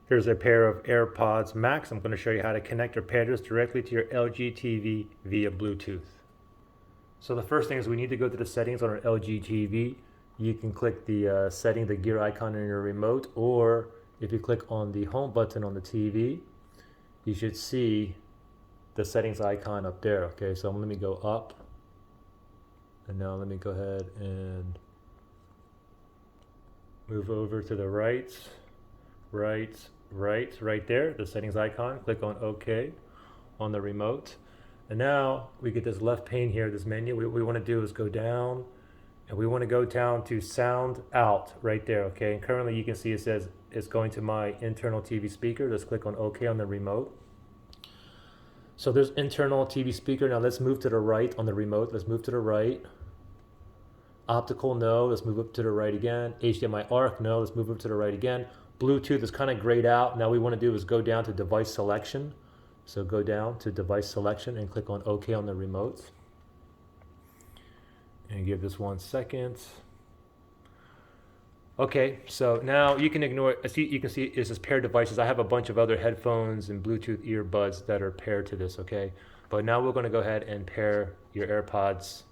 Here's a pair of AirPods Max. I'm going to show you how to connect or pair this directly to your LG TV via Bluetooth. So the first thing is we need to go to the settings on our LG TV. You can click the setting, the gear icon in your remote, or if you click on the home button on the TV, you should see the settings icon up there. Okay, so let me go up. And now let me go ahead and move over to the right there, the settings icon. Click on OK on the remote. And now we get this left pane here, this menu. What we want to do is go down, and we want to go down to sound out right there, okay? And currently you can see it says it's going to my internal TV speaker. Let's click on OK on the remote. So there's internal TV speaker. Now let's move to the right on the remote. Let's move to the right. Optical, no. Let's move up to the right again. HDMI ARC, no. Let's move up to the right again. Bluetooth is kind of grayed out. Now what we want to do is go down to device selection. So go down to device selection and click on OK on the remote. And give this 1 second. Okay, so now you can ignore, you can see it says paired devices. I have a bunch of other headphones and Bluetooth earbuds that are paired to this, okay? But now we're going to go ahead and pair your AirPods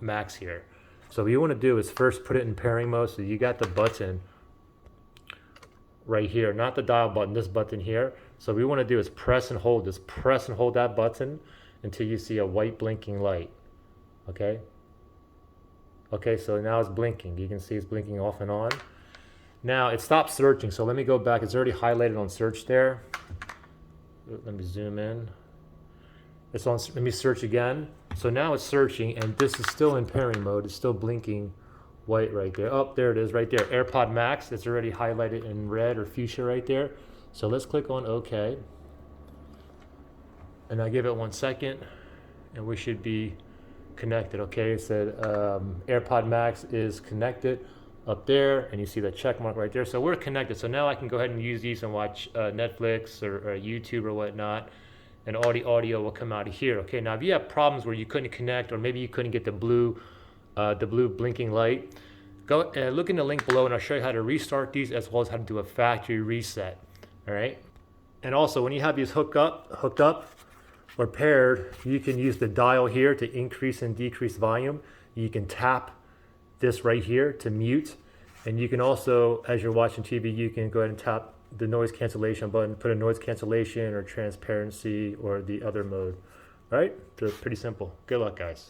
Max here. So what you want to do is first put it in pairing mode. So you got the button right here, not the dial button, this button here. So what we want to do is press and hold this. Press and hold that button until you see a white blinking light, okay? Okay, so now it's blinking. You can see it's blinking off and on. Now it stopped searching, so let me go back. It's already highlighted on search there. Let me zoom in. It's on, let me search again. So now it's searching, and this is still in pairing mode. It's still blinking white right there. Oh, there it is right there. AirPod Max, it's already highlighted in red or fuchsia right there. So let's click on OK. And I give it 1 second, and we should be connected. Okay, it said AirPod Max is connected up there, and you see the check mark right there. So we're connected. So now I can go ahead and use these and watch Netflix or YouTube or whatnot, and audio will come out of here. Okay, now if you have problems where you couldn't connect, or maybe you couldn't get the blue blinking light, go look in the link below, and I'll show you how to restart these as well as how to do a factory reset. All right, and also when you have these hooked up or paired, you can use the dial here to increase and decrease volume. You can tap this right here to mute, and you can also, as you're watching TV, you can go ahead and tap the noise cancellation button, put a noise cancellation or transparency or the other mode. All right, so it's pretty simple. Good luck, guys.